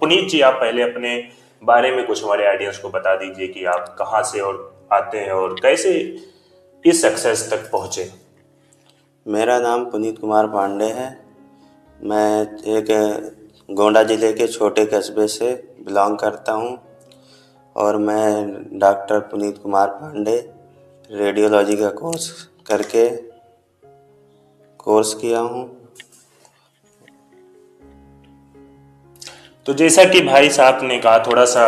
पुनीत जी, आप पहले अपने बारे में कुछ हमारे ऑडियंस को बता दीजिए कि आप कहाँ से और आते हैं और कैसे इस सक्सेस तक पहुँचे। मेरा नाम पुनीत कुमार पांडे है। मैं एक गोंडा ज़िले के छोटे कस्बे से बिलोंग करता हूँ और मैं डॉक्टर पुनीत कुमार पांडे रेडियोलॉजी का कोर्स किया हूँ। तो जैसा कि भाई साहब ने कहा, थोड़ा सा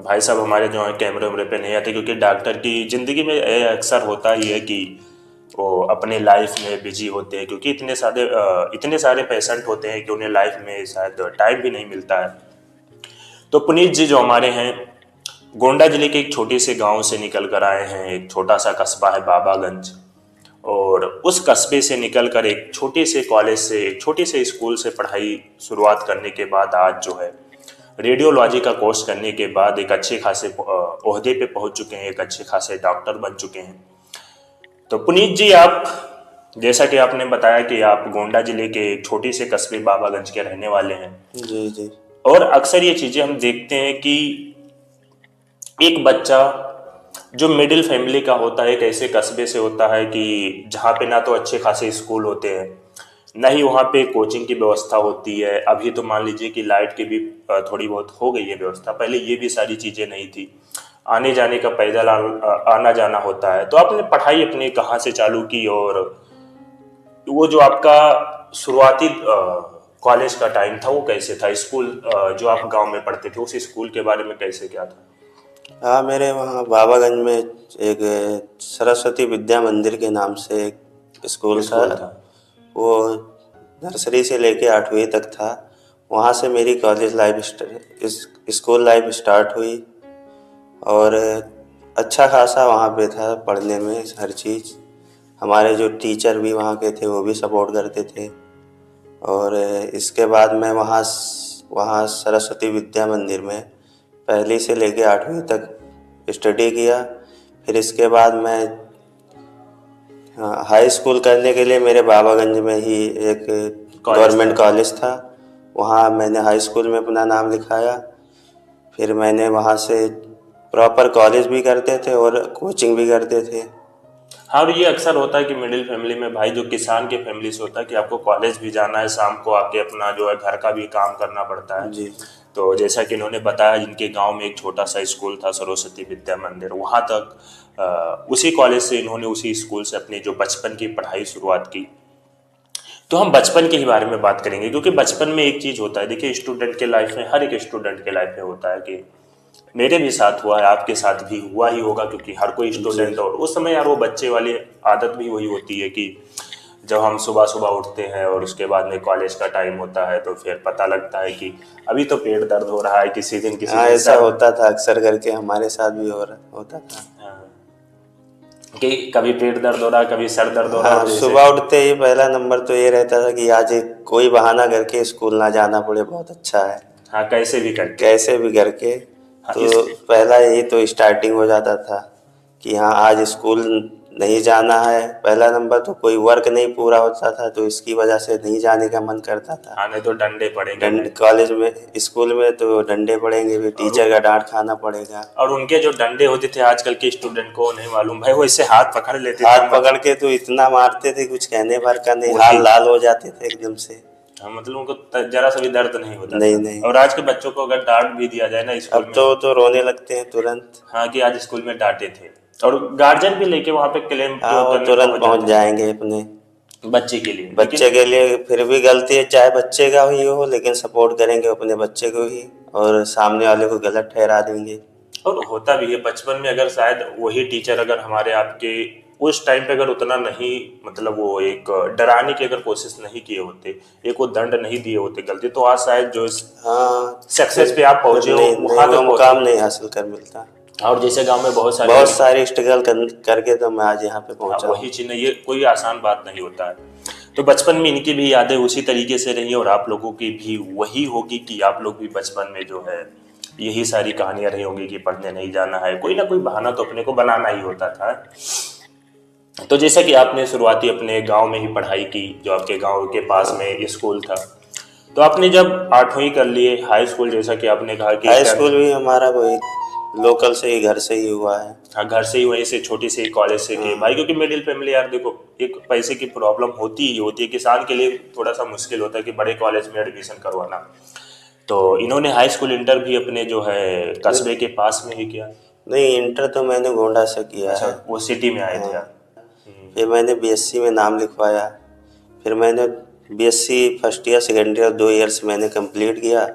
भाई साहब हमारे जो है कैमरे वैमरे पे नहीं आते, क्योंकि डॉक्टर की ज़िंदगी में अक्सर होता ही है कि वो अपने लाइफ में बिजी होते हैं, क्योंकि इतने सारे पेशेंट होते हैं कि उन्हें लाइफ में शायद टाइम भी नहीं मिलता है। तो पुनीत जी जो हमारे हैं, गोंडा जिले के एक छोटे से गांव से निकल कर आए हैं। एक छोटा सा कस्बा है बाबागंज, और उस कस्बे से निकलकर एक छोटे से कॉलेज से, एक छोटे से स्कूल से पढ़ाई शुरुआत करने के बाद आज जो है रेडियोलॉजी का कोर्स करने के बाद एक अच्छे खासे ओहदे पे पहुंच चुके हैं, एक अच्छे खासे डॉक्टर बन चुके हैं। तो पुनीत जी, आप जैसा कि आपने बताया कि आप गोंडा जिले के एक छोटे से कस्बे बाबागंज के रहने वाले हैं, जी जी। और अक्सर ये चीज़ें हम देखते हैं कि एक बच्चा जो मिडिल फैमिली का होता है, एक ऐसे कस्बे से होता है कि जहाँ पे ना तो अच्छे खासे स्कूल होते हैं, ना ही वहाँ पे कोचिंग की व्यवस्था होती है। अभी तो मान लीजिए कि लाइट की भी थोड़ी बहुत हो गई है व्यवस्था, पहले ये भी सारी चीज़ें नहीं थी। आने जाने का पैदल आना जाना होता है। तो आपने पढ़ाई अपनी कहाँ से चालू की, और वो जो आपका शुरुआती कॉलेज का टाइम था वो कैसे था? स्कूल जो आप गांव में पढ़ते थे, उस स्कूल के बारे में कैसे क्या था? हाँ, मेरे वहाँ बाबागंज में एक सरस्वती विद्या मंदिर के नाम से एक स्कूल स्कूल था। था। वो नर्सरी से लेके 8वीं तक था। वहाँ से मेरी स्कूल लाइफ स्टार्ट हुई और अच्छा खासा वहाँ पे था पढ़ने में हर चीज़। हमारे जो टीचर भी वहाँ के थे वो भी सपोर्ट करते थे। और इसके बाद मैं वहाँ सरस्वती विद्या मंदिर में पहली से लेके 8वीं तक स्टडी किया। फिर इसके बाद मैं हाई स्कूल करने के लिए मेरे बाबागंज में ही एक गवर्नमेंट कॉलेज था, वहाँ मैंने हाई स्कूल में अपना नाम लिखाया। फिर मैंने वहाँ से प्रॉपर कॉलेज भी करते थे और कोचिंग भी करते थे। हाँ, और ये अक्सर होता है कि मिडिल फैमिली में, भाई जो किसान के फैमिली से होता है कि आपको कॉलेज भी जाना है, शाम को आके अपना जो है घर का भी काम करना पड़ता है। जी तो जैसा कि इन्होंने बताया, जिनके गांव में एक छोटा सा स्कूल था सरस्वती विद्या मंदिर, वहाँ तक उसी कॉलेज से इन्होंने, उसी स्कूल से अपनी जो बचपन की पढ़ाई शुरुआत की। तो हम बचपन के ही बारे में बात करेंगे, क्योंकि बचपन में एक चीज़ होता है, देखिए स्टूडेंट के लाइफ में, हर एक स्टूडेंट के लाइफ में होता है कि मेरे भी साथ हुआ है, आपके साथ भी हुआ ही होगा, क्योंकि हर कोई स्टूडेंट, और उस समय यार वो बच्चे वाली आदत भी वही होती है कि जब हम सुबह सुबह उठते हैं और उसके बाद में कॉलेज का टाइम होता है, तो फिर पता लगता है कि अभी तो पेट दर्द हो रहा है, किसी दिन हाँ, ऐसा होता था अक्सर करके, हमारे साथ भी होता था। हाँ, कि कभी पेट दर्द हो रहा है, कभी सर दर्द हो रहा है। हाँ, सुबह उठते ही पहला नंबर तो ये रहता था कि आज कोई बहाना करके स्कूल ना जाना पड़े, बहुत अच्छा है। हाँ, कैसे भी करके। कैसे भी करके। हाँ, तो पहला यही तो स्टार्टिंग हो जाता था कि हाँ आज स्कूल नहीं जाना है। पहला नंबर तो कोई वर्क नहीं पूरा होता था, तो इसकी वजह से नहीं जाने का मन करता था। हाँ, नहीं तो डंडे पड़ेंगे। कॉलेज में, स्कूल में तो डंडे पड़ेंगे भी, टीचर का डांट खाना पड़ेगा। और उनके जो डंडे होते थे, आजकल के स्टूडेंट को नहीं मालूम भाई, वो इससे हाथ पकड़ लेते थे। हाथ पकड़ के तो इतना मारते थे, कुछ कहने भर का नहीं, हाथ लाल हो जाते थे एकदम से। हाँ, मतलब उनको जरा सा भी दर्द नहीं होता नहीं था। नहीं। और आज के बच्चों को अगर डांट भी दिया जाए ना स्कूल अब में, तो रोने लगते हैं तुरंत। हाँ, कि आज स्कूल में डांटे थे, और गार्जियन भी लेके वहां पे क्लेम हाँ, जो वो करने तुरंत पहुंच जाते जाएंगे अपने हैं बच्चे के लिए। बच्चे के लिए। फिर भी गलती है चाहे बच्चे का ही हो, लेकिन सपोर्ट करेंगे अपने बच्चे को ही, और सामने वाले को गलत ठहरा देंगे। और होता भी है बचपन में, अगर शायद वही टीचर अगर हमारे आपके उस टाइम पे अगर उतना नहीं, मतलब वो एक डराने की अगर कोशिश नहीं किए होते, एक वो दंड नहीं दिए होते गलती, तो आज शायद जो हाँ, सक्सेस पे आप पहुंचे हो, नहीं, वहां वो तक मुकाम नहीं हासिल कर मिलता। और जैसे गांव में बहुत सारी स्ट्रगल करके तो मैं आज यहाँ पे पहुंचा। वही चीज नहीं, ये कोई आसान बात नहीं होता है। तो बचपन में इनकी भी यादें उसी तरीके से रही, और आप लोगों की भी वही होगी कि आप लोग भी बचपन में जो है यही सारी कहानियां रही होंगी कि पढ़ने नहीं जाना है, कोई ना कोई बहाना तो अपने को बनाना ही होता था। तो जैसा कि आपने शुरुआती अपने गांव में ही पढ़ाई की, जो आपके गांव के पास में स्कूल था, तो आपने जब 8वीं कर लिए, हाई स्कूल जैसा कि आपने कहा कि हाई स्कूल भी हमारा वही लोकल से ही, घर से ही हुआ है। हाँ, घर से ही, वहीं से छोटी से कॉलेज से किए भाई, हाँ। क्योंकि मिडिल फैमिली यार देखो, एक पैसे की प्रॉब्लम होती ही होती है, किसान के लिए थोड़ा सा मुश्किल होता है कि बड़े कॉलेज में एडमिशन करवाना। तो इन्होंने हाई स्कूल इंटर भी अपने जो है कस्बे के पास में ही किया। नहीं, इंटर तो मैंने गोंडा से किया अच्छा, है। वो सिटी में आए थे हाँ। आप। फिर मैंने बीएससी में नाम लिखवाया। फिर मैंने BSc first year second year 2 years मैंने कंप्लीट किया।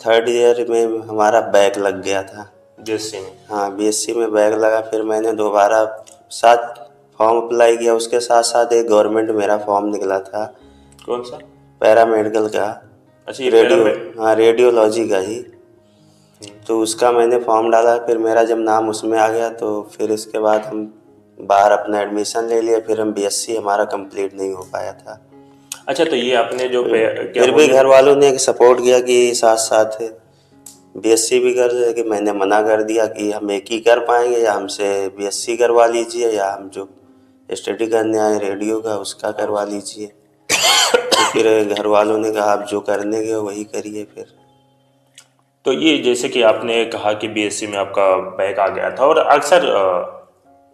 थर्ड ईयर में हमारा बैक लग गया था। बीएससी में। हाँ, बीएससी में बैक लगा। फिर मैंने दोबारा साथ फॉर्म अप्लाई किया। उसके साथ साथ एक गवर्नमेंट मेरा फॉर्म निकला था कौन सा? पैरामेडिकल का। अच्छा, ये रेडियो, हाँ, रेडियोलॉजी का ही। तो उसका मैंने फॉर्म डाला। फिर मेरा जब नाम उसमें आ गया तो फिर इसके बाद हम बाहर अपना एडमिशन ले लिया। फिर हम बीएससी हमारा कंप्लीट नहीं हो पाया था। अच्छा, तो ये आपने जो क्या फिर भी बोले? घर वालों ने सपोर्ट किया कि साथ साथ बीएससी भी कर ले, कि मैंने मना कर दिया कि हम एक ही कर पाएंगे, या हमसे बीएससी करवा लीजिए, या हम जो स्टडी करने आए रेडियो का उसका करवा लीजिए। तो फिर घर वालों ने कहा आप जो करने गए वही करिए फिर। तो ये जैसे कि आपने कहा कि बीएससी में आपका बैक आ गया था, और अक्सर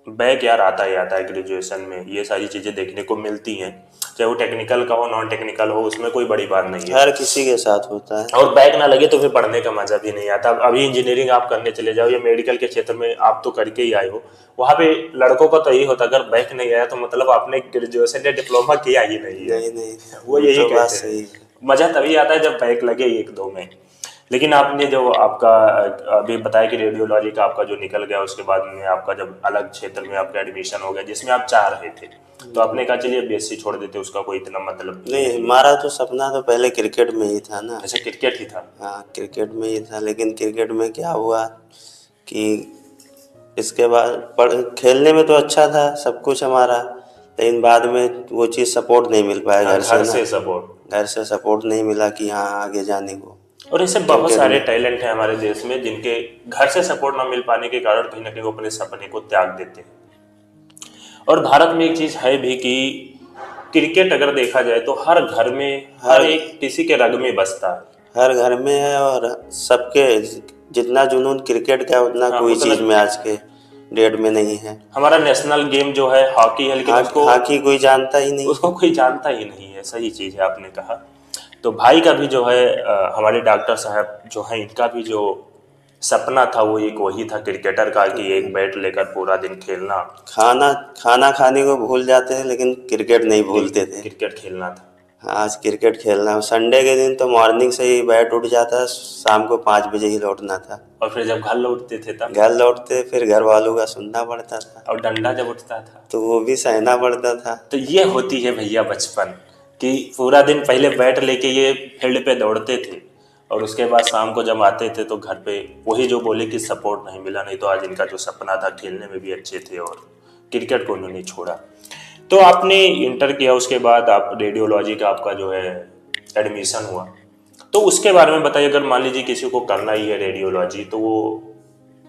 बैक यार आता ही आता है ग्रेजुएशन में, ये सारी चीज़ें देखने को मिलती हैं, चाहे वो टेक्निकल का हो नॉन टेक्निकल हो, उसमें कोई बड़ी बात नहीं है। हर किसी के साथ होता है। और बैक ना लगे तो फिर पढ़ने का मजा भी नहीं आता। अब अभी इंजीनियरिंग आप करने चले जाओ या मेडिकल के क्षेत्र में आप तो करके ही आए हो, वहाँ पे लड़कों का तो यही होता, अगर बैक नहीं आया तो मतलब आपने ग्रेजुएशन या डिप्लोमा किया ही नहीं है। नहीं नहीं, वो यही तो बात कहते सही हैं। है। मजा तभी आता है जब बैक लगे एक दो में। लेकिन आपने जो आपका अभी बताया कि रेडियोलॉजी का आपका जो निकल गया, उसके बाद में आपका जब अलग क्षेत्र में आपका एडमिशन हो गया जिसमें आप चाह रहे थे, तो आपने कहा चलिए बीएससी छोड़ देते, उसका कोई इतना मतलब नहीं, नहीं है। हमारा तो सपना तो पहले क्रिकेट में ही था ना। ऐसे क्रिकेट ही था। हाँ, क्रिकेट में ही था। लेकिन क्रिकेट में क्या हुआ कि इसके बाद खेलने में तो अच्छा था सब कुछ हमारा, लेकिन बाद में वो चीज़ सपोर्ट नहीं मिल पाया हाँ, घर से घर ना। से सपोर्ट। घर से सपोर्ट नहीं मिला कि हाँ आगे जाने को और ऐसे बहुत क्रिकेट सारे में। टैलेंट हैं हमारे देश में जिनके घर से सपोर्ट ना मिल पाने के कारण कहीं ना कहीं वो अपने सपने को त्याग देते हैं। और भारत में एक चीज है भी कि क्रिकेट अगर देखा जाए तो हर घर में, हर हर एक किसी के रग में बसता है। हर घर में है। और सबके जितना जुनून क्रिकेट का है उतना हाँ, कोई उतना चीज़ में आज के डेट में नहीं है। हमारा नेशनल गेम जो है हॉकी है, लेकिन उसको हॉकी कोई जानता ही नहीं उसको है। कोई जानता ही नहीं है। सही चीज है आपने कहा। तो भाई का भी जो है हमारे डॉक्टर साहब जो है, इनका भी जो सपना था वो एक वही था क्रिकेटर का, कि एक बैट लेकर पूरा दिन खेलना, खाना खाना खाने को भूल जाते थे लेकिन क्रिकेट नहीं भूलते थे। क्रिकेट खेलना था। आज क्रिकेट खेलना। संडे के दिन तो मॉर्निंग से ही बैट उठ जाता, शाम को 5 बजे ही लौटना था। और फिर जब घर लौटते थे तब, घर लौटते फिर घर वालों का सुनना पड़ता था, और डंडा जब उठता था, तो वो भी सहना पड़ता था। तो ये होती है भैया बचपन, कि पूरा दिन पहले बैट लेके ये फील्ड पे दौड़ते थे, और उसके बाद शाम को जब आते थे तो घर पे वही जो बोले कि सपोर्ट नहीं मिला, नहीं तो आज इनका जो सपना था, खेलने में भी अच्छे थे और क्रिकेट को उन्होंने छोड़ा। तो आपने इंटर किया, उसके बाद आप रेडियोलॉजी का आपका जो है एडमिशन हुआ, तो उसके बारे में बताइए। अगर मान लीजिए किसी को करना ही है रेडियोलॉजी, तो वो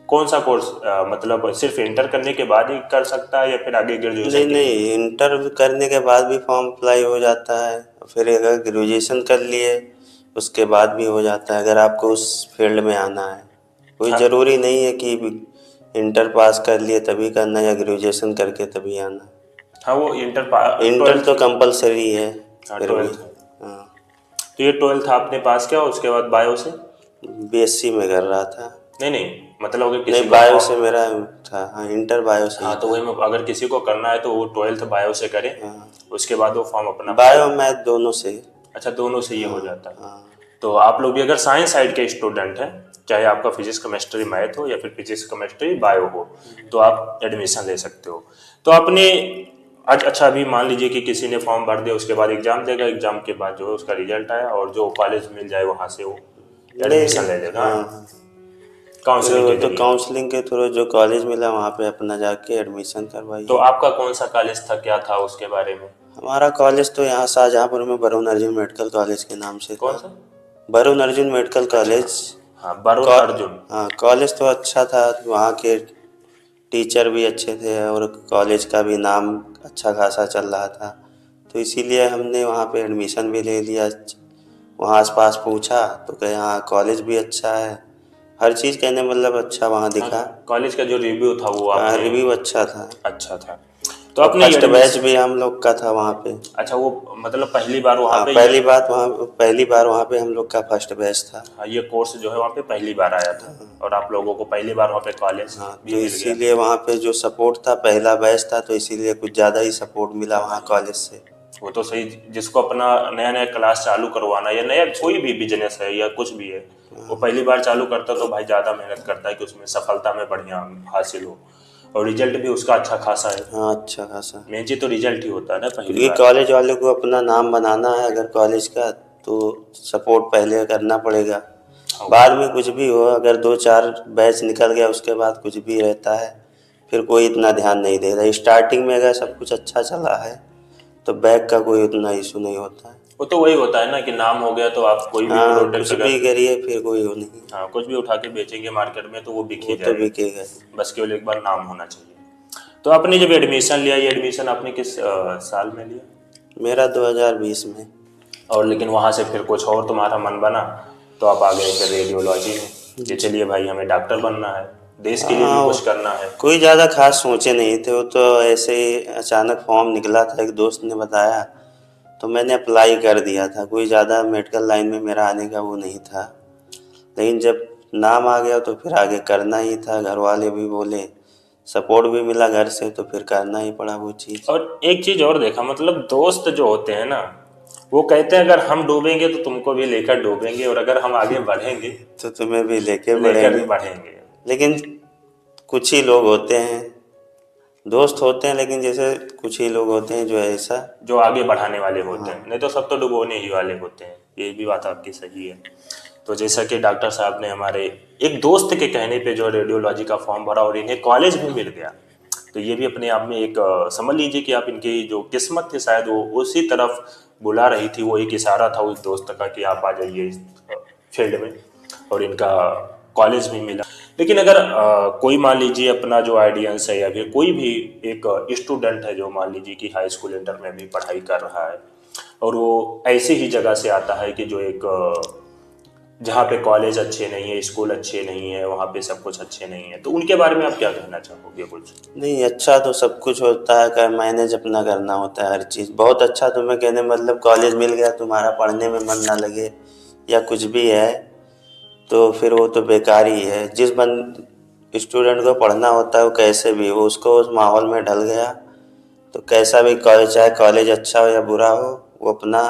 कौन सा कोर्स, मतलब सिर्फ इंटर करने के बाद ही कर सकता है या फिर आगे ग्रेजुएशन नहीं के लिए? नहीं, इंटर करने के बाद भी फॉर्म अप्लाई हो जाता है। फिर अगर ग्रेजुएशन कर लिए उसके बाद भी हो जाता है, अगर आपको उस फील्ड में आना है। कोई हाँ, ज़रूरी नहीं है कि इंटर पास कर लिए तभी करना या ग्रेजुएशन करके तभी आना। हाँ, वो इंटर तो कंपलसरी है। हाँ, फिर भी 12th। हाँ, तो ये 12th आपने पास किया, उसके बाद बायो से? बीएससी में कर रहा था। नहीं नहीं, मतलब अगर किसी नहीं, को बायो से मेरा था। हाँ, इंटर बायो से ही हाँ, तो था। वही अगर किसी को करना है तो वो 12th बायो से करे, हाँ, उसके बाद वो फॉर्म अपना बायो मैथ दोनों से। अच्छा, दोनों से ये हो जाता है। हाँ, तो आप लोग भी अगर साइंस साइड के स्टूडेंट हैं, चाहे आपका फिजिक्स केमिस्ट्री मैथ हो या फिर फिजिक्स केमिस्ट्री बायो हो, तो आप एडमिशन ले सकते हो। तो आपने आज, अच्छा अभी मान लीजिए कि किसी ने फॉर्म भर दिया, उसके बाद एग्जाम देगा, एग्जाम के बाद जो है उसका रिजल्ट आया और जो कॉलेज मिल जाए वहाँ से वो एडमिशन ले लेगा हाँ, फिर काउंसलिंग वो के तो जरिए। काउंसलिंग के थ्रू जो कॉलेज मिला वहाँ पे अपना जाके एडमिशन करवाइए। तो आपका कौन सा कॉलेज था, क्या था उसके बारे में? हमारा कॉलेज तो यहाँ शाहजहाँपुर में वरुण अर्जुन मेडिकल कॉलेज के नाम से कौन था। सा? Varun Arjun medical college. हाँ, वरुण कॉ- अर्जुन। हाँ, कॉलेज तो अच्छा था। वहाँ के टीचर भी अच्छे थे और कॉलेज का भी नाम अच्छा खासा चल रहा था, तो इसीलिए हमने वहाँ पे एडमिशन भी ले लिया। वहाँ आसपास पूछा तो कहे हाँ कॉलेज भी अच्छा है, हर चीज़ कहने मतलब अच्छा वहाँ दिखा। कॉलेज का जो रिव्यू था वो हाँ आपने? रिव्यू अच्छा था। अच्छा था। तो और आपने फर्स्ट बैच एडमिशन? भी हम लोग का था वहाँ पे। अच्छा, वो मतलब पहली बार वहाँ हाँ पे ये? पहली बार वहाँ पे हम लोग का फर्स्ट बैच था। हाँ, ये कोर्स जो है वहाँ पे पहली बार आया था, और आप लोगों को पहली बार वहाँ पे कॉलेज हाँ भी तो मिल गया। इसीलिए वहाँ पे जो सपोर्ट था, पहला बैच था तो इसीलिए कुछ ज़्यादा ही सपोर्ट मिला वहाँ कॉलेज से। वो तो सही, जिसको अपना नया नया क्लास चालू करवाना या नया कोई भी बिजनेस है या कुछ भी है, वो पहली बार चालू करता तो भाई ज़्यादा मेहनत करता है कि उसमें सफलता में बढ़िया हासिल हो, और रिजल्ट भी उसका अच्छा खासा है। हाँ अच्छा खासा। मेन चीज़ तो रिजल्ट ही होता है ना पहली क्योंकि बार। कॉलेज वाले को अपना नाम बनाना है अगर कॉलेज का, तो सपोर्ट पहले करना पड़ेगा। हाँ, बाद में कुछ भी हो, अगर 2-4 बैच निकल गया उसके बाद कुछ भी रहता है, फिर कोई इतना ध्यान नहीं देता। स्टार्टिंग में अगर सब कुछ अच्छा चला है तो बैक का कोई उतना इशू नहीं होता है। वो तो वही होता है ना कि नाम हो गया तो आप कोई भी हाँ प्रोडक्ट कुछ अगर, भी करिए फिर कोई वो नहीं, हाँ कुछ भी उठा के बेचेंगे मार्केट में तो वो बिक वो ही तो जाएगा। बिकेगा। बस केवल एक बार नाम होना चाहिए। तो आपने जब एडमिशन लिया, ये एडमिशन आपने किस साल में लिया? मेरा 2020 में। और लेकिन वहाँ से फिर कुछ और तुम्हारा मन बना, तो आप आ गए फिर रेडियोलॉजी में कि चलिए भाई हमें डॉक्टर बनना है, देश के लिए भी हाँ कुछ करना है। कोई ज़्यादा खास सोचे नहीं थे, वो तो ऐसे ही अचानक फॉर्म निकला था, एक दोस्त ने बताया तो मैंने अप्लाई कर दिया था। कोई ज़्यादा मेडिकल लाइन में मेरा आने का वो नहीं था, लेकिन जब नाम आ गया तो फिर आगे करना ही था। घर वाले भी बोले, सपोर्ट भी मिला घर से, तो फिर करना ही पड़ा वो चीज़। और एक चीज और देखा, मतलब दोस्त जो होते हैं ना, वो कहते हैं अगर हम डूबेंगे तो तुमको भी लेकर डूबेंगे, और अगर हम आगे बढ़ेंगे तो तुम्हें भी लेके तो लेकर बढ़ेंगे। भी बढ़ेंगे। लेकिन कुछ ही लोग होते हैं, दोस्त होते हैं, लेकिन जैसे कुछ ही लोग होते हैं जो ऐसा। जो आगे बढ़ाने वाले होते हाँ हैं, नहीं तो सब तो डुबोने ही वाले होते हैं। ये भी बात आपकी सही है। तो जैसा कि डॉक्टर साहब ने हमारे एक दोस्त के कहने पे जो रेडियोलॉजी का फॉर्म भरा और इन्हें कॉलेज भी मिल गया, तो ये भी अपने आप में एक समझ लीजिए कि आप इनकी जो किस्मत थी शायद वो उसी तरफ बुला रही थी, वो एक इशारा था उस दोस्त का कि आप आ जाइए इस फील्ड में, और इनका कॉलेज भी मिला। लेकिन अगर कोई मान लीजिए अपना जो ऑडियंस है या फिर कोई भी एक स्टूडेंट है जो मान लीजिए कि हाई स्कूल इंटर में भी पढ़ाई कर रहा है, और वो ऐसी ही जगह से आता है कि जो एक जहाँ पे कॉलेज अच्छे नहीं है, स्कूल अच्छे नहीं है, वहाँ पे सब कुछ अच्छे नहीं है, तो उनके बारे में आप क्या कहना चाहोगे कुछ? नहीं, अच्छा तो सब कुछ होता है, कर मैनेज अपना करना होता है हर चीज़। बहुत अच्छा तुम्हें कहने मतलब कॉलेज मिल गया, तुम्हारा पढ़ने में मन ना लगे या कुछ भी है तो फिर वो तो बेकार ही है। जिस बन स्टूडेंट को पढ़ना होता है वो कैसे भी वो उसको उस माहौल में ढल गया तो कैसा भी कॉलेज, चाहे कॉलेज अच्छा हो या बुरा हो, वो अपना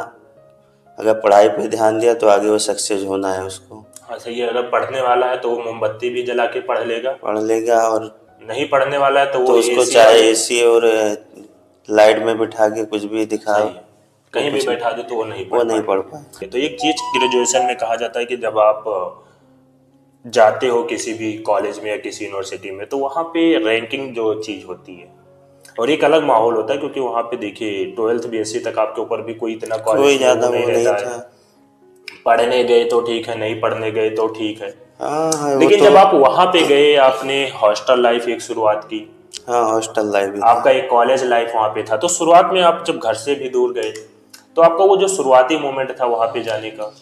अगर पढ़ाई पे ध्यान दिया तो आगे वो सक्सेस होना है उसको। हाँ सही है, अगर पढ़ने वाला है तो वो मोमबत्ती भी जला के पढ़ लेगा, पढ़ लेगा, और नहीं पढ़ने वाला है तो तो वो उसको एसी चाहे वाले। एसी और लाइट में बिठा के कुछ भी दिखाओ, सही है, वो कहीं भी कुछ बैठा दे तो वो नहीं वो पढ़ नहीं पढ़ पाए। पाएंगे। तो एक चीज ग्रेजुएशन में कहा जाता है कि जब आप जाते हो किसी भी कॉलेज में या किसी यूनिवर्सिटी में, तो वहाँ पे रैंकिंग जो चीज होती है और एक अलग माहौल होता है, क्योंकि वहाँ पे देखिए 12th BSc तक आपके ऊपर भी कोई इतना कोई कॉलेज में वो ज़्यादा नहीं वो नहीं रहता है। था। पढ़ने गए तो ठीक है, नहीं पढ़ने गए तो ठीक है। हाँ हाँ वो लेकिन तो। जब आप वहाँ पे गए, आपने हॉस्टल लाइफ एक शुरुआत की, हाँ हॉस्टल लाइफ भी था। आपका एक कॉलेज लाइफ वहाँ पे था, तो शुरुआत में आप जब घर से भी दूर गए, तो आपका वो जो शुरुआती मोमेंट था वहाँ पे जाने का?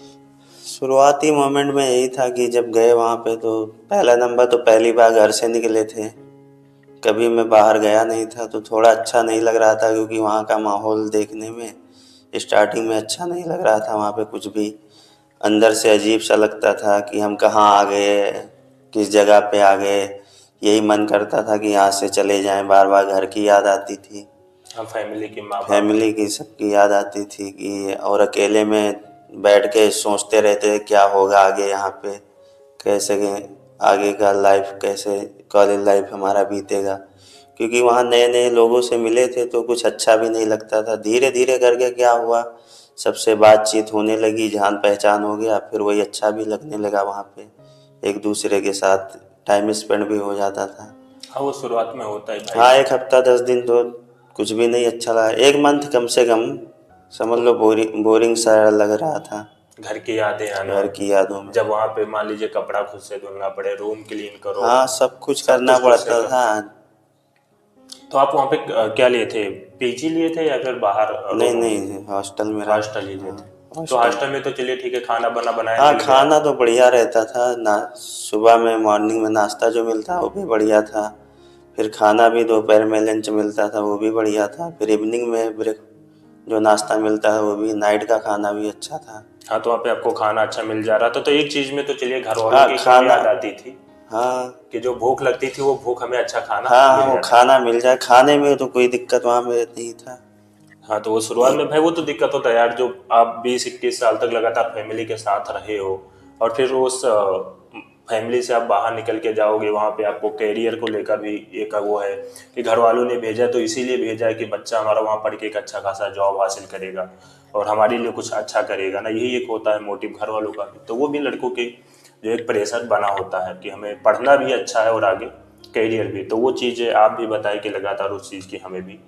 शुरुआती मोमेंट में यही था कि जब गए वहाँ पे तो पहला नंबर तो पहली बार घर से निकले थे, कभी मैं बाहर गया नहीं था तो थोड़ा अच्छा नहीं लग रहा था, क्योंकि वहाँ का माहौल देखने में स्टार्टिंग में अच्छा नहीं लग रहा था। वहाँ पे कुछ भी अंदर से अजीब सा लगता था कि हम कहाँ आ गए, किस जगह पे आ गए। यही मन करता था कि यहाँ से चले जाएं, बार बार घर की याद आती थी, हम फैमिली की, माँ बाप की। फैमिली की सबकी याद आती थी कि, और अकेले में बैठ के सोचते रहते क्या होगा आगे, यहाँ पे कैसे आगे का लाइफ, कैसे कॉलेज लाइफ हमारा बीतेगा। क्योंकि वहाँ नए नए लोगों से मिले थे तो कुछ अच्छा भी नहीं लगता था। धीरे धीरे करके क्या हुआ, सबसे बातचीत होने लगी, जान पहचान हो गया, फिर वही अच्छा भी लगने लगा। वहाँ पे एक दूसरे के साथ टाइम स्पेंड भी हो जाता था। हाँ वो शुरुआत में होता है भाई। हाँ 1 हफ्ता 10 दिन तो कुछ भी नहीं अच्छा लगा, 1 मंथ कम से कम समझ लो बोरिंग बोरिंग सा लग रहा था। घर की यादें आना, घर की यादों में। जब वहाँ पे मान लीजिए कपड़ा खुद से धुलना पड़े, रूम क्लीन करो, हाँ सब कुछ सब करना कुछ खुद से पड़ता करो। था। तो आप वहाँ पे क्या लिए थे, पीजी लिए थे या फिर बाहर नहीं रूम? नहीं हॉस्टल में रहा। हॉस्टल ही लिए हाँ थे। तो हॉस्टल में तो चलिए ठीक है, खाना बना बनाया हाँ, मिल गया। खाना तो बढ़िया रहता था ना। सुबह में मॉर्निंग में नाश्ता जो मिलता वो भी बढ़िया था। फिर खाना भी दोपहर में लंच मिलता था, वो भी बढ़िया था। फिर इवनिंग में ब्रेक जो नाश्ता मिलता है वो भी, नाइट का खाना भी अच्छा था। हाँ, तो वहाँ पे आपको खाना अच्छा मिल जा रहा था, तो एक चीज़ में तो चलिए घर वालों हाँ, की कम खाना। याद आती थी हाँ। कि जो भूख लगती थी वो भूख हमें अच्छा खाना हाँ, हाँ, मिल वो जाता था। खाना मिल जाए, खाने में तो कोई दिक्कत वहाँ पे नहीं था। हाँ, तो वो शुरुआत में भाई वो तो दिक्कत होता है यार, जो आप 20-21 साल तक लगातार फैमिली के साथ रहे हो और फिर उस फैमिली से आप बाहर निकल के जाओगे, वहाँ पे आपको कैरियर को लेकर भी एक वो है कि घर वालों ने भेजा तो इसीलिए भेजा है कि बच्चा हमारा वहाँ पढ़ के एक अच्छा खासा जॉब हासिल करेगा और हमारे लिए कुछ अच्छा करेगा ना, यही एक होता है मोटिव घर वालों का भी। तो वो भी लड़कों के जो एक प्रेशर बना होता है कि हमें पढ़ना भी अच्छा है और आगे कैरियर भी, तो वो चीज़ें आप भी बताए कि लगातार उस चीज़ की हमें भी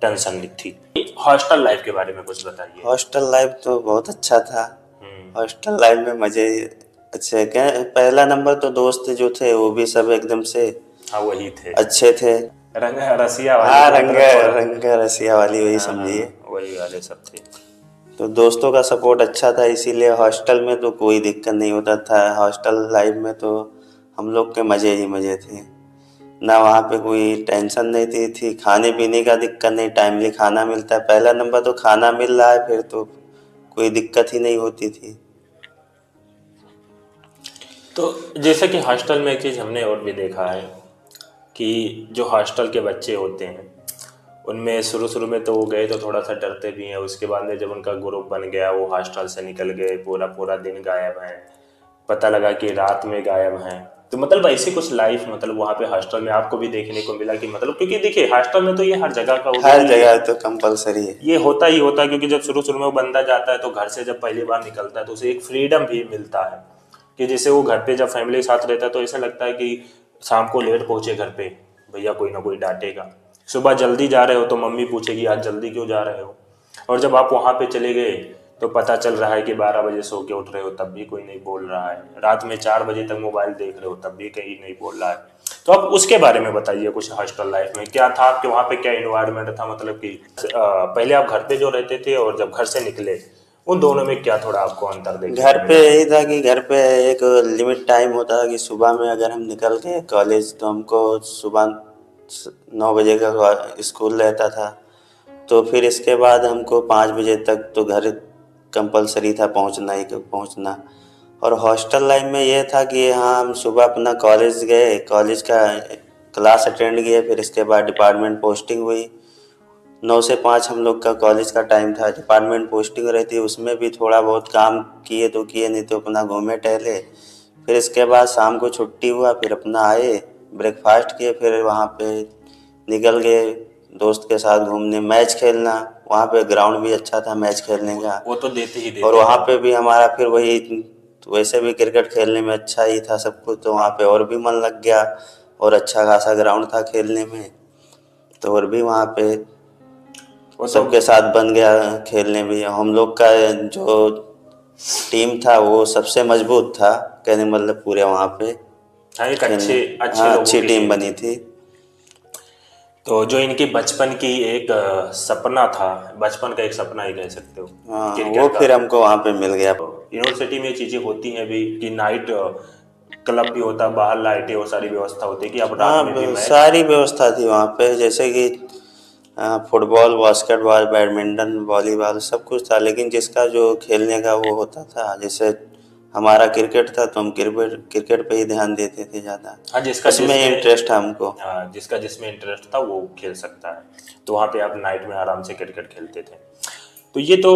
टेंशन थी। हॉस्टल लाइफ के बारे में कुछ बताइए। हॉस्टल लाइफ तो बहुत अच्छा था। हम्म। हॉस्टल लाइफ में मजे अच्छे क्या, पहला नंबर तो दोस्त जो थे वो भी सब एकदम से हाँ, वही थे। अच्छे थे। रंग रसिया वाले हाँ, जो रंग मतलब थोड़ा। रंग रसिया वाली वही हाँ समझिए। हाँ, वही वाले सब थे। तो दोस्तों का सपोर्ट अच्छा था, इसीलिए हॉस्टल में तो कोई दिक्कत नहीं होता था। हॉस्टल लाइफ में तो हम लोग के मज़े ही मज़े थे। ना वहाँ पे कोई टेंशन नहीं थी, खाने पीने का दिक्कत नहीं, टाइमली खाना मिलता है। पहला नंबर तो खाना मिल रहा है, फिर तो कोई दिक्कत ही नहीं होती थी। तो जैसे कि हॉस्टल में एक चीज़ हमने और भी देखा है कि जो हॉस्टल के बच्चे होते हैं उनमें शुरू शुरू में तो वो गए तो थोड़ा सा डरते भी हैं, उसके बाद में जब उनका ग्रुप बन गया वो हॉस्टल से निकल गए, पूरा पूरा दिन गायब हैं, पता लगा कि रात में गायब हैं। तो मतलब ऐसी कुछ लाइफ मतलब वहाँ पे हॉस्टल में आपको भी देखने को मिला कि मतलब, क्योंकि देखिए हॉस्टल में तो ये हर जगह का उधर हर ही जगह तो कंपलसरी है। ये होता ही होता है, क्योंकि जब शुरू शुरू में वो बंदा जाता है तो घर से जब पहली बार निकलता है तो उसे एक फ्रीडम भी मिलता है कि जैसे वो घर पे जब फैमिली के साथ रहता है तो ऐसा लगता है कि शाम को लेट पहुंचे घर पे, भैया कोई ना कोई डांटेगा। सुबह जल्दी जा रहे हो तो मम्मी पूछेगी आज जल्दी क्यों जा रहे हो। और जब आप वहाँ पे चले गए तो पता चल रहा है कि 12 बजे सो के उठ रहे हो तब भी कोई नहीं बोल रहा है, रात में 4 बजे तक मोबाइल देख रहे हो तब भी कहीं नहीं बोल रहा है। तो आप उसके बारे में बताइए कुछ, हॉस्टल लाइफ में क्या था आपके वहाँ पे, क्या इन्वायरमेंट था, मतलब कि पहले आप घर पे जो रहते थे और जब घर से निकले उन दोनों में क्या थोड़ा आपको अंतर देखने घर को पे मिला। यही था कि घर पे एक लिमिट टाइम होता था कि सुबह में अगर हम निकल गए कॉलेज तो हमको सुबह 9 बजे का स्कूल रहता था। तो फिर इसके बाद हमको 5 बजे तक तो घर कंपलसरी था पहुंचना ही पहुंचना। और हॉस्टल लाइफ में ये था कि हाँ, हम सुबह अपना कॉलेज गए, कॉलेज का क्लास अटेंड किए, फिर इसके बाद डिपार्टमेंट पोस्टिंग हुई। 9 से 5 हम लोग का कॉलेज का टाइम था। डिपार्टमेंट पोस्टिंग रहती है, उसमें भी थोड़ा बहुत काम किए तो किए, नहीं तो अपना घूमे टहले। फिर इसके बाद शाम को छुट्टी हुआ, फिर अपना आए, ब्रेकफास्ट किए, फिर वहाँ पे निकल गए दोस्त के साथ घूमने, मैच खेलना। वहाँ पे ग्राउंड भी अच्छा था मैच खेलने का। वो तो देते ही और देते वहाँ थे। पे भी हमारा फिर वही, वैसे भी क्रिकेट खेलने में अच्छा ही था सब कुछ, तो वहाँ पे और भी मन लग गया। और अच्छा खासा ग्राउंड था खेलने में, तो और भी वहाँ पे वो तो सबके साथ बन गया खेलने भी। हम लोग का जो टीम था वो सबसे मजबूत था, कहने मतलब पूरे वहाँ पे हाँ, एक खेलने। अच्छे अच्छे हाँ, लोगों अच्छी की टीम टीम बनी थी। थी। तो जो इनकी बचपन की एक सपना था, बचपन का एक सपना ही कह सकते हो हाँ, वो क्रिकेट का। फिर हमको वहाँ पे मिल गया। यूनिवर्सिटी में ये चीज़ें होती हैं भी कि नाइट क्लब भी होता है, बाहर लाइटें और सारी व्यवस्था होती है कि आप रात हाँ, में भी मैच। सारी व्यवस्था थी वहाँ पे, जैसे कि फुटबॉल, बास्केटबॉल, बैडमिंटन, वॉलीबॉल सब कुछ था। लेकिन जिसका जो खेलने का वो होता था, जैसे हमारा क्रिकेट था तो हम क्रिकेट क्रिकेट पे ही ध्यान देते थे ज़्यादा। हाँ, जिसका उसमें जिसमें इंटरेस्ट था हमको। हाँ, जिसका जिसमें इंटरेस्ट था वो खेल सकता है। तो वहाँ पे आप नाइट में आराम से क्रिकेट खेलते थे। तो ये तो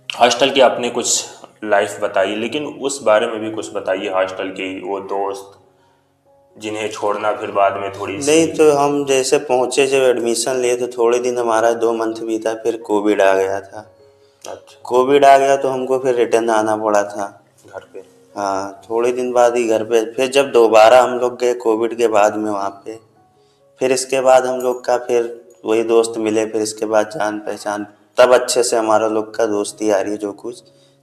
हॉस्टल की आपने कुछ लाइफ बताई, लेकिन उस बारे में भी कुछ बताइए हॉस्टल की, वो दोस्त जिन्हें छोड़ना फिर बाद में थोड़ी सी। नहीं, तो हम जैसे पहुँचे, जब एडमिशन लिए तो थोड़े दिन हमारा 2 मंथ बीता, फिर कोविड आ गया था। अच्छा। कोविड आ गया तो हमको फिर रिटर्न आना पड़ा था। घर पे। हाँ, थोड़े दिन बाद ही घर पे, फिर जब दोबारा हम लोग गए कोविड के बाद में वहाँ पे, फिर इसके बाद हम लोग का फिर वही दोस्त मिले, फिर इसके बाद जान पहचान, तब अच्छे से हमारा लोग का दोस्ती आ रही है जो कुछ,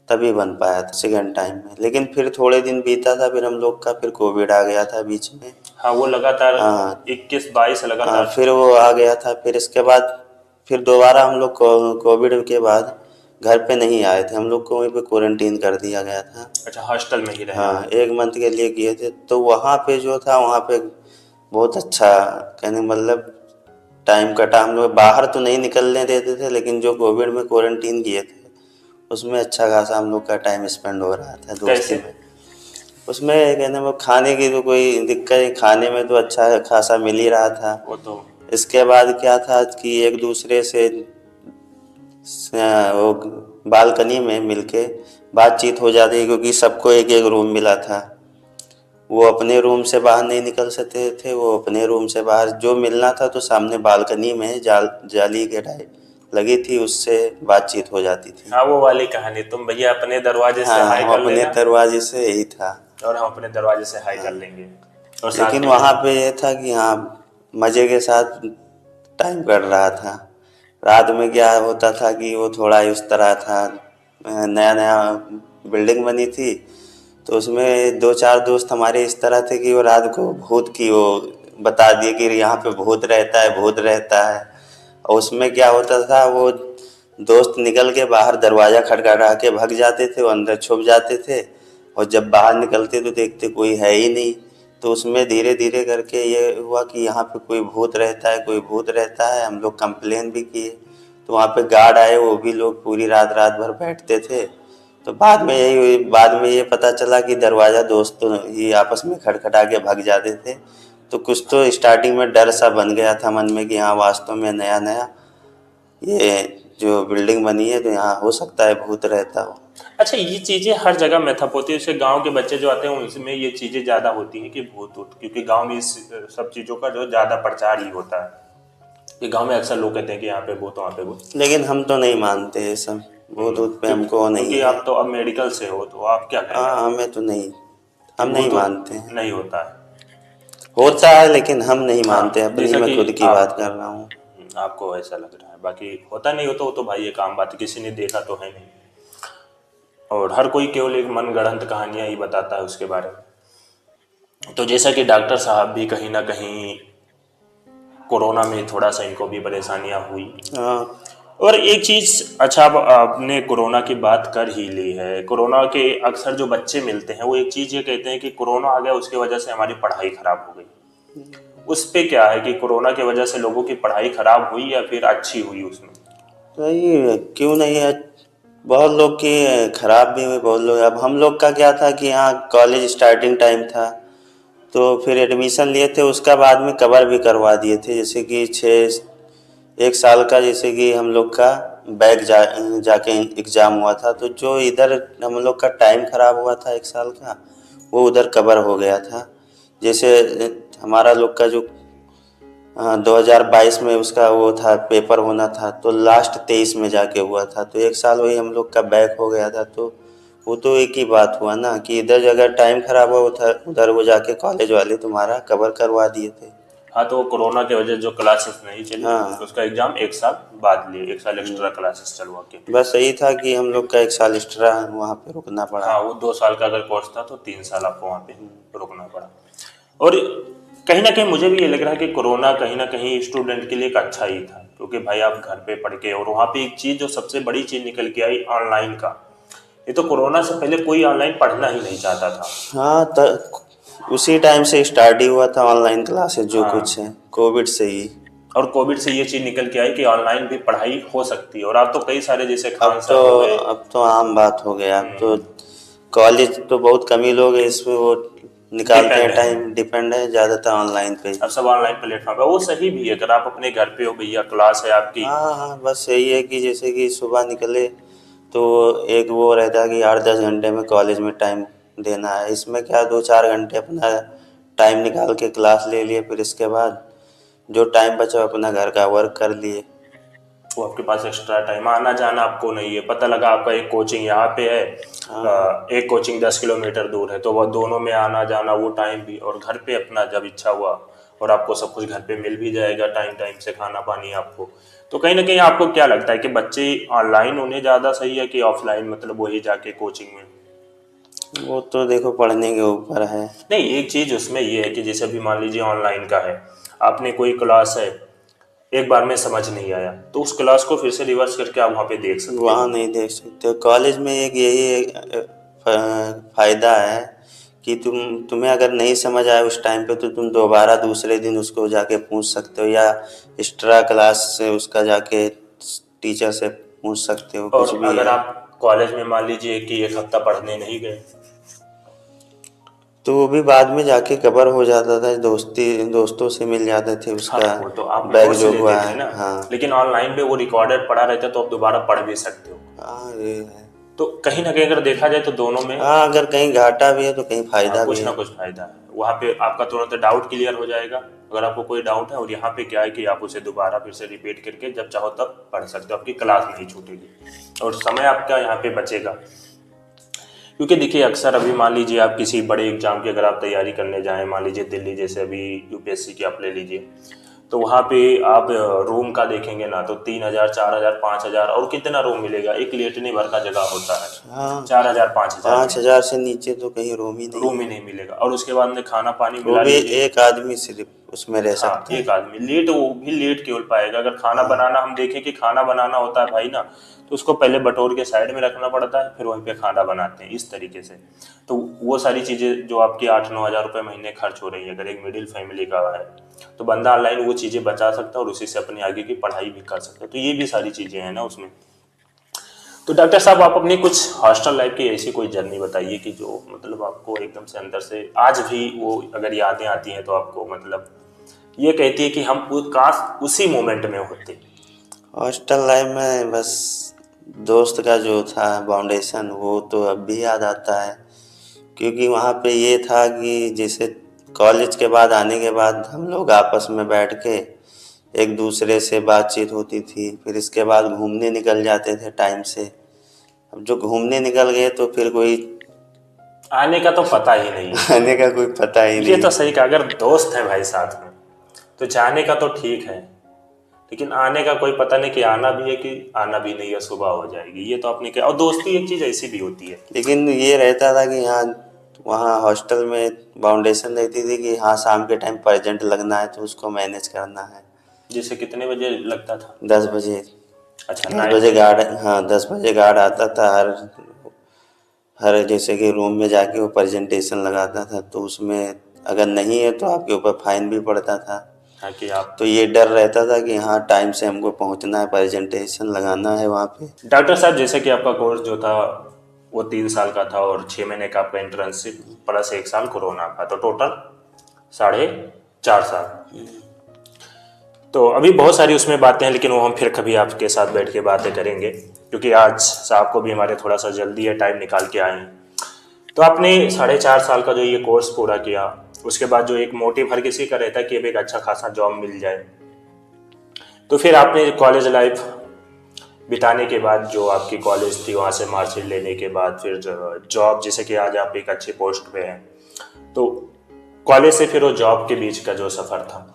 तभी बन पाया था सेकेंड टाइम में। लेकिन फिर थोड़े दिन बीता था, फिर हम लोग का फिर कोविड आ गया था बीच में। हाँ, वो लगातार हाँ। 21-22 हाँ, लगातार फिर चला। वो आ गया था, फिर इसके बाद फिर दोबारा हम लोग कोविड के बाद घर पे नहीं आए थे, हम लोग को वहीं पे क्वारंटीन कर दिया गया था। अच्छा, हॉस्टल में ही रहना हाँ, है। 1 मंथ के लिए किए थे। तो वहाँ पे जो था, वहाँ पे बहुत अच्छा, कहने मतलब टाइम कटा। हम लोग बाहर तो नहीं निकलने देते थे, लेकिन जो कोविड में क्वारंटीन किए थे उसमें अच्छा खासा हम लोग का टाइम स्पेंड हो रहा था दोस्ती कैसे? में। उसमें कहने वो खाने की तो कोई दिक्कत नहीं, खाने में तो अच्छा खासा मिल ही रहा था। वो तो इसके बाद क्या था कि एक दूसरे से वो बालकनी में मिलके बातचीत हो जाती है, क्योंकि सबको एक एक रूम मिला था। वो अपने रूम से बाहर नहीं निकल सकते थे, वो अपने रूम से बाहर जो मिलना था तो सामने बालकनी में जाली के टाइप लगी थी, उससे बातचीत हो जाती थी। हाँ, वो वाली कहानी, तुम भैया अपने दरवाजे से हाँ, हाय हम कर अपने लेना दरवाजे से यही था। और हम अपने दरवाजे से हाय कर लेंगे और साथ लेकिन में वहाँ घूम। पे ये था कि हाँ, मज़े के साथ टाइम कट रहा था। रात में क्या होता था कि वो थोड़ा इस तरह था, नया नया बिल्डिंग बनी थी, तो उसमें 2-4 दोस्त हमारे इस तरह थे कि वो रात को भूत की वो बता दिए कि यहाँ पे भूत रहता है, भूत रहता है। और उसमें क्या होता था, वो दोस्त निकल के बाहर दरवाज़ा खटखटा के भाग जाते थे, वो अंदर छुप जाते थे, और जब बाहर निकलते तो देखते कोई है ही नहीं। तो उसमें धीरे धीरे करके ये हुआ कि यहाँ पे कोई भूत रहता है, कोई भूत रहता है। हम लोग कंप्लेन भी किए, तो वहाँ पे गार्ड आए, वो भी लोग पूरी रात रात भर बैठते थे। तो बाद में ये पता चला कि दरवाज़ा दोस्तों ही आपस में खटखटा के भाग जाते थे। तो कुछ तो स्टार्टिंग में डर सा बन गया था मन में कि हाँ, वास्तव में नया नया ये जो बिल्डिंग बनी है, तो यहाँ हो सकता है भूत रहता हो। अच्छा, ये चीजें हर जगह मैथअप होती है, जैसे गांव के बच्चे जो आते हैं उनमें ये चीजें ज्यादा होती हैं कि भूत भूत, क्योंकि गांव में इस सब चीजों का जो ज्यादा प्रचार ही होता है कि गांव में अक्सर लोग कहते हैं कि यहाँ पे भूत, वहाँ पे भूत। लेकिन हम तो नहीं मानते ये सब, भूत ऊत पे हमको नहीं क्योंकि है। आप तो अब मेडिकल से हो, तो आप क्या कहें हाँ, आप हमें तो नहीं, कि हम नहीं भूत मानते हैं। नहीं होता है? होता है लेकिन हम नहीं मानते, हाँ, अपनी जैसा मैं कि खुद की बात कर रहा हूँ। आपको ऐसा लग रहा है, बाकी होता नहीं होता वो तो भाई ये काम बात है, किसी ने देखा तो है नहीं। और हर कोई केवल एक मन गढ़ंत कहानियां ही बताता है उसके बारे में। तो जैसा कि डॉक्टर साहब भी कहीं ना कहीं कोरोना में थोड़ा सा इनको भी परेशानियां हुई। हाँ, और एक चीज, अच्छा, अब आपने कोरोना की बात कर ही ली है, कोरोना के अक्सर जो बच्चे मिलते हैं वो एक चीज ये कहते हैं कि कोरोना आ गया उसकी वजह से हमारी पढ़ाई खराब हो गई। उस पे क्या है कि कोरोना की वजह से लोगों की पढ़ाई खराब हुई या फिर अच्छी हुई उसमें? सही है, क्यों नहीं है। बहुत लोग की खराब भी हुई, बहुत लोग। अब हम लोग का क्या था कि यहाँ कॉलेज स्टार्टिंग टाइम था, तो फिर एडमिशन लिए थे, उसका बाद में कवर भी करवा दिए थे। जैसे कि 1 साल का, जैसे कि हम लोग का बैक जाके एग्ज़ाम हुआ था, तो जो इधर हम लोग का टाइम ख़राब हुआ था 1 साल का, वो उधर कवर हो गया था। जैसे हमारा लोग का जो 2022 में उसका वो था, पेपर होना था, तो लास्ट 23 में जाके हुआ था, तो 1 साल वही हम लोग का बैक हो गया था। तो वो तो एक ही बात हुआ ना कि इधर अगर टाइम खराब हुआ, उधर उधर वो जाके कॉलेज वाले तुम्हारा कवर करवा दिए थे। हाँ, तो कोरोना की वजह से जो क्लासेस नहीं चली हाँ, उसका एग्जाम 1 साल बाद लिए, 1 साल एक्स्ट्रा क्लासेस चलवा के। बस यही था कि हम लोग का 1 साल एक्स्ट्रा वहाँ पे रुकना पड़ा। हाँ, वो 2 साल का अगर कोर्स था तो 3 साल आपको वहाँ पे रुकना पड़ा। और कहीं ना कहीं मुझे भी ये लग रहा है कि कोरोना कहीं ना कहीं स्टूडेंट के लिए एक अच्छा ही था, क्योंकि भाई आप घर पे पढ़ के, और वहाँ पे एक चीज़ जो सबसे बड़ी चीज़ निकल के आई, ऑनलाइन का। ये तो कोरोना से पहले कोई ऑनलाइन पढ़ना ही नहीं चाहता था। हाँ, उसी टाइम से स्टार्ट ही हुआ था ऑनलाइन क्लासेस, जो कुछ हाँ, है कोविड से ही। और कोविड से ये चीज़ निकल के आई कि ऑनलाइन भी पढ़ाई हो सकती है, और आप तो कई सारे जैसे अब खान तो सर हो गए। अब तो आम बात हो गया। अब तो कॉलेज तो बहुत कम ही लोग इसमें वो निकालते डिपेंड हैं है, टाइम, डिपेंड है ज़्यादातर ऑनलाइन पे ही। अब सब ऑनलाइन प्लेटफॉर्म है, वो सही भी है। अगर आप अपने घर पे हो भैया, क्लास है आपकी। हाँ हाँ, बस यही है कि जैसे कि सुबह निकले तो एक वो रहता है कि 8-10 घंटे में कॉलेज में टाइम देना है। इसमें क्या 2-4 घंटे अपना टाइम निकाल के क्लास ले लिए, फिर इसके बाद जो टाइम बचा अपना घर का वर्क कर लिए। वो आपके पास एक्स्ट्रा टाइम, आना जाना आपको नहीं है, पता लगा आपका एक कोचिंग यहाँ पे है, हाँ, एक कोचिंग 10 किलोमीटर दूर है, तो वह दोनों में आना जाना, वो टाइम भी, और घर पे अपना जब इच्छा हुआ और आपको सब कुछ घर पे मिल भी जाएगा, टाइम टाइम से खाना पानी आपको। तो कहीं ना कहीं आपको क्या लगता है कि बच्चे ऑनलाइन उन्हें ज़्यादा सही है कि ऑफलाइन, मतलब वही जाके कोचिंग में? वो तो देखो पढ़ने के ऊपर है। नहीं, एक चीज़ उसमें ये है कि जैसे अभी मान लीजिए ऑनलाइन का है, आपने कोई क्लास है, एक बार में समझ नहीं आया तो उस क्लास को फिर से रिवर्स करके आप वहाँ पे देख सकते वहाँ हैं। नहीं देख सकते। कॉलेज में एक यही फायदा है कि तुम्हें अगर नहीं समझ आए उस टाइम पे तो तुम दोबारा दूसरे दिन उसको जाके पूछ सकते हो, या एक्स्ट्रा क्लास से उसका जाके टीचर से पूछ सकते हो, कुछ और भी अगर है। आप कॉलेज में मान लीजिए कि एक हफ्ता पढ़ने नहीं गए, तो वो भी बाद में जाके कवर हो जाता था, दोस्तों से मिल जाते थे हाँ उसका वो तो आप बैग नोट्स जो लेते हुआ थे है। ना, हाँ लेकिन ऑनलाइन पे वो रिकॉर्डेड पढ़ा रहता तो आप दोबारा पढ़ भी सकते हो। हाँ ये है। तो कहीं ना कहीं अगर देखा जाए तो दोनों में हाँ अगर कहीं घाटा भी है तो कहीं फायदा भी कुछ ना है। कुछ फायदा है। वहाँ पे आपका तुरंत डाउट क्लियर हो जाएगा अगर आपको कोई डाउट है, और यहाँ पे क्या है कि आप उसे दोबारा फिर से रिपीट करके जब चाहो तब पढ़ सकते हो, आपकी क्लास नहीं छूटेगी और समय आपका यहाँ पे बचेगा। क्योंकि देखिए अक्सर अभी मान लीजिए आप किसी बड़े एग्जाम की अगर आप तैयारी करने जाएं, मान लीजिए दिल्ली जैसे अभी यूपीएससी की आप ले लीजिए, तो वहाँ पे आप रूम का देखेंगे ना तो 3,000 4,000 5,000, और कितना रूम मिलेगा, एक लेटने भर का जगह होता है, हाँ 4,000 5,000 पाँच में हजार से नीचे तो कहीं रूम ही नहीं रूम ही है। नहीं मिलेगा। और उसके बाद में खाना पानी वो मिला भी लीजिए। एक आदमी सिर्फ उसमें रह हाँ सकता एक है। आदमी लेट, वो भी लेट केवल पाएगा। अगर खाना हाँ बनाना हम देखें कि खाना बनाना होता है भाई ना, तो उसको पहले बटोर के साइड में रखना पड़ता है, फिर वहीं पे खाना बनाते हैं इस तरीके से। तो वो सारी चीज़ें जो आपकी 8-9 हज़ार रुपये महीने खर्च हो रही है, अगर एक मिडिल फैमिली का है तो बंदा ऑनलाइन वो चीज़ें बचा सकता है और उसी से अपनी आगे की पढ़ाई भी कर सकता है। तो ये भी सारी चीज़ें हैं ना उसमें। तो डॉक्टर साहब आप अपनी कुछ हॉस्टल लाइफ की ऐसी कोई जर्नी बताइए कि जो मतलब आपको एकदम से अंदर से आज भी वो अगर यादें आती हैं तो आपको मतलब ये कहती है कि हम काश उसी मोमेंट में होते। हॉस्टल लाइफ में बस दोस्त का जो था फाउंडेशन वो तो अब भी याद आता है। क्योंकि वहाँ पे ये था कि जैसे कॉलेज के बाद आने के बाद हम लोग आपस में बैठ के एक दूसरे से बातचीत होती थी, फिर इसके बाद घूमने निकल जाते थे टाइम से। अब जो घूमने निकल गए तो फिर कोई आने का तो पता ही नहीं है। आने का कोई पता ही ये नहीं। तो सही कहा, अगर दोस्त है भाई साथ में तो जाने का तो ठीक है, लेकिन आने का कोई पता नहीं कि आना भी है कि आना भी नहीं है, सुबह हो जाएगी। ये तो आपने क्या, और दोस्ती एक चीज ऐसी भी होती है। लेकिन ये रहता था कि हाँ वहाँ हॉस्टल में बाउंडेशन रहती थी कि हाँ शाम के टाइम प्रेजेंट लगना है तो उसको मैनेज करना है। जैसे कितने बजे लगता था? 10 बजे। अच्छा दस नाइट बजे में। गार्ड हाँ 10 बजे गार्ड आता था। हर हर जैसे कि रूम में जाके वो प्रेजेंटेशन लगाता था, तो उसमें अगर नहीं है तो आपके ऊपर फाइन भी पड़ता था। हाँ कि आप तो ये डर रहता था कि हाँ टाइम से हमको पहुँचना है, प्रेजेंटेशन लगाना है वहाँ पे। डॉक्टर साहब जैसे कि आपका कोर्स जो था वो 3 साल का था और 6 महीने का आपका इंटर्नशिप प्लस 1 साल कोरोना का, तो टोटल 4.5 साल। तो अभी बहुत सारी उसमें बातें हैं, लेकिन वो हम फिर कभी आपके साथ बैठ के बातें करेंगे, क्योंकि आज साहब को भी हमारे थोड़ा सा जल्दी है, टाइम निकाल के आए हैं। तो आपने 4.5 साल का जो ये कोर्स पूरा किया, उसके बाद जो एक मोटिव हर किसी का रहता है कि अब एक अच्छा खासा जॉब मिल जाए, तो फिर आपने कॉलेज लाइफ बिताने के बाद जो आपकी कॉलेज थी वहाँ से मार्कशीट लेने के बाद फिर जॉब, जैसे कि आज आप एक अच्छे पोस्ट पे हैं, तो कॉलेज से फिर वो जॉब के बीच का जो सफ़र था।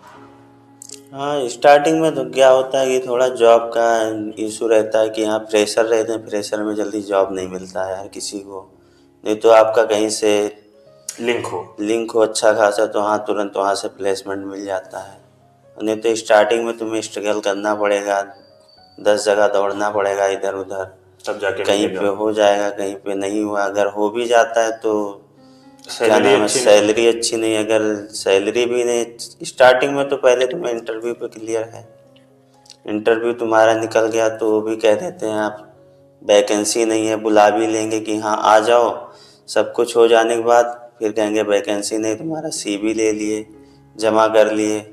हाँ स्टार्टिंग में तो क्या होता है कि थोड़ा जॉब का इशू रहता है कि यहाँ प्रेशर रहते हैं, प्रेशर में जल्दी जॉब नहीं मिलता है हर किसी को। नहीं तो आपका कहीं से लिंक हो अच्छा खासा तो हाँ तुरंत वहाँ से प्लेसमेंट मिल जाता है। नहीं तो स्टार्टिंग में तुम्हें स्ट्रगल करना पड़ेगा, 10 जगह दौड़ना पड़ेगा इधर उधर। तब जाके कहीं मिलेगा। पे हो जाएगा, कहीं पे नहीं हुआ। अगर हो भी जाता है तो क्या सैलरी नाम है, अच्छी नहीं। सैलरी अच्छी नहीं। अगर सैलरी भी नहीं स्टार्टिंग में तो पहले तुम्हें इंटरव्यू पे क्लियर है, इंटरव्यू तुम्हारा निकल गया तो वो भी कह देते हैं आप वैकेंसी नहीं है, बुला भी लेंगे कि हाँ आ जाओ। सब कुछ हो जाने के बाद फिर कहेंगे वैकेंसी नहीं, तुम्हारा सीवी ले लिए, जमा कर लिए।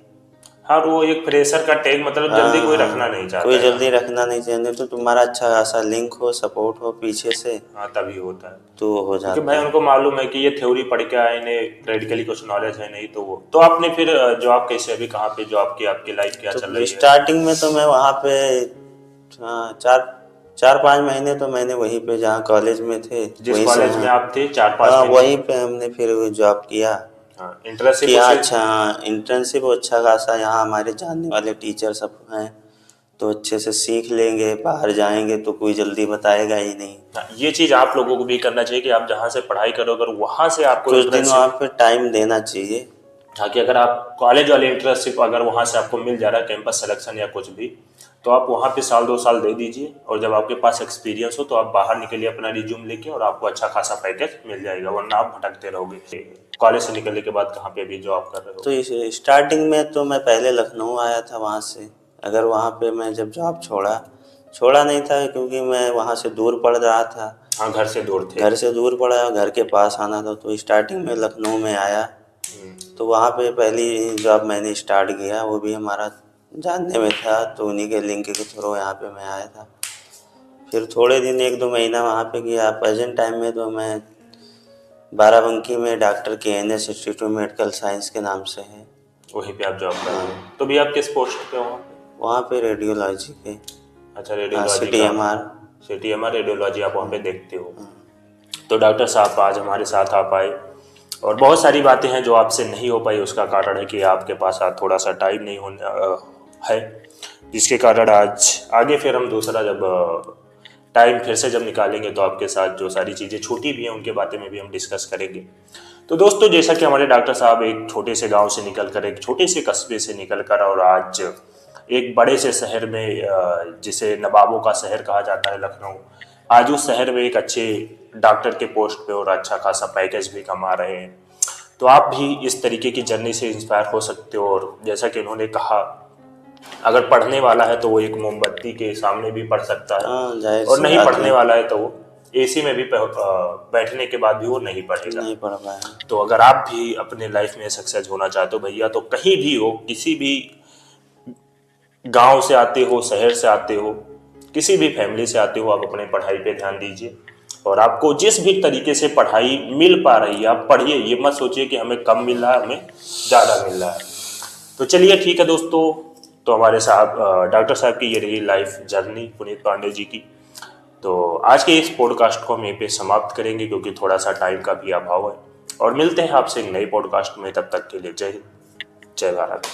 हाँ वो एक फ्रेशर का टैग, मतलब जल्दी हाँ कोई रखना हाँ नहीं चाहता कोई है ना। जल्दी रखना नहीं चाहिए। तो तुम्हारा अच्छा खासा लिंक हो, सपोर्ट हो पीछे से, हाँ तभी होता है। तो हो क्योंकि भाई जाता है। उनको मालूम है कि ये थ्योरी पढ़ के आए, इन्हें प्रैक्टिकली कुछ नॉलेज है नहीं, तो वो तो आपने फिर जॉब कैसे, अभी कहाँ पे जॉब की, आपकी लाइफ क्या चल तो रही है? स्टार्टिंग में तो मैं वहाँ पे हाँ 4-5 महीने तो मैंने वहीं पे जहाँ कॉलेज में थे जिस वहीं से कॉलेज में हाँ आप थे 4-5 महीने? वहीं पे हमने फिर जॉब किया हाँ इंटर्नशिप कि हाँ उसी। अच्छा हाँ इंटर्नशिप अच्छा खासा, यहाँ हमारे जानने वाले टीचर सब हैं तो अच्छे से सीख लेंगे। बाहर जाएंगे तो कोई जल्दी बताएगा ही नहीं। हाँ, ये चीज़ आप लोगों को भी करना चाहिए कि आप जहाँ से पढ़ाई करो अगर वहाँ से आपको कुछ दिन वहाँ इंटर्नशिप। पे टाइम देना चाहिए। हाँ, कि अगर आप कॉलेज वाले इंटर्नशिप अगर वहाँ से आपको मिल जा रहा है, कैंपस सिलेक्शन या कुछ भी, तो आप वहाँ पे साल 2 साल दे दीजिए, और जब आपके पास एक्सपीरियंस हो तो आप बाहर निकलिए अपना रिज्यूम लेके, और आपको अच्छा खासा पैकेज मिल जाएगा, वरना आप भटकते रहोगे। कॉलेज से निकलने के बाद कहाँ पे अभी जॉब कर रहे हो? तो इस स्टार्टिंग में तो मैं पहले लखनऊ आया था वहाँ से। अगर वहाँ पे मैं जब जॉब छोड़ा नहीं था, क्योंकि मैं वहाँ से दूर पड़ रहा था। हाँ, घर से दूर थे। घर से दूर पड़ा, घर के पास आना था, तो स्टार्टिंग में लखनऊ में आया। तो वहाँ पे पहली जॉब मैंने स्टार्ट किया, वो भी हमारा जानने में था, तो उन्हीं के लिंक के थ्रू यहाँ पे मैं आया था। फिर थोड़े दिन 1-2 महीना वहाँ पे गया। प्रेजेंट टाइम में तो मैं बाराबंकी में doctor KNS institute medical science के नाम से है, वहीं पे आप जॉब कर रहे हो। तो भी आप किस पोस्ट पे हो? वहाँ पे रेडियोलॉजी के। अच्छा, रेडियोलॉजी का। CTMR। CTMR रेडियोलॉजी आप वहाँ पे देखते हो। तो डॉक्टर साहब आज हमारे साथ आ पाए, और बहुत सारी बातें हैं जो आपसे नहीं हो पाई, उसका कारण है कि आपके पास आज थोड़ा सा टाइम नहीं है, जिसके कारण आज आगे फिर हम दूसरा जब टाइम फिर से जब निकालेंगे तो आपके साथ जो सारी चीज़ें छूटी भी हैं उनके बातें में भी हम डिस्कस करेंगे। तो दोस्तों, जैसा कि हमारे डॉक्टर साहब एक छोटे से गांव से निकलकर, एक छोटे से कस्बे से निकलकर, और आज एक बड़े से शहर में, जिसे नवाबों का शहर कहा जाता है लखनऊ, आज उस शहर में एक अच्छे डॉक्टर के पोस्ट पे और अच्छा खासा पैकेज भी कमा रहे हैं। तो आप भी इस तरीके की जर्नी से इंस्पायर हो सकते हो, और जैसा कि उन्होंने कहा, अगर पढ़ने वाला है तो वो एक मोमबत्ती के सामने भी पढ़ सकता है, हाँ, जाहिर और सी नहीं बात पढ़ने है। वाला है तो वो AC में भी बैठने के बाद भी वो नहीं पढ़ेगा। नहीं पढ़ पाया। तो अगर आप भी अपने लाइफ में सक्सेस होना चाहते हो भैया, तो कहीं भी हो, किसी भी गांव से आते हो, शहर से आते हो, किसी भी फैमिली से आते हो, आप अपने पढ़ाई पे ध्यान दीजिए, और आपको जिस भी तरीके से पढ़ाई मिल पा रही है आप पढ़िए। ये मत सोचिए कि हमें कम मिल रहा है, हमें ज़्यादा मिल रहा है। तो चलिए ठीक है दोस्तों, तो हमारे साहब डॉक्टर साहब की ये रही लाइफ जर्नी पुनीत पांडे जी की। तो आज के इस पॉडकास्ट को हम यहीं पे समाप्त करेंगे, क्योंकि थोड़ा सा टाइम का भी अभाव है, और मिलते हैं आपसे एक नई पॉडकास्ट में। तब तक के लिए जय हिंद, जय भारत।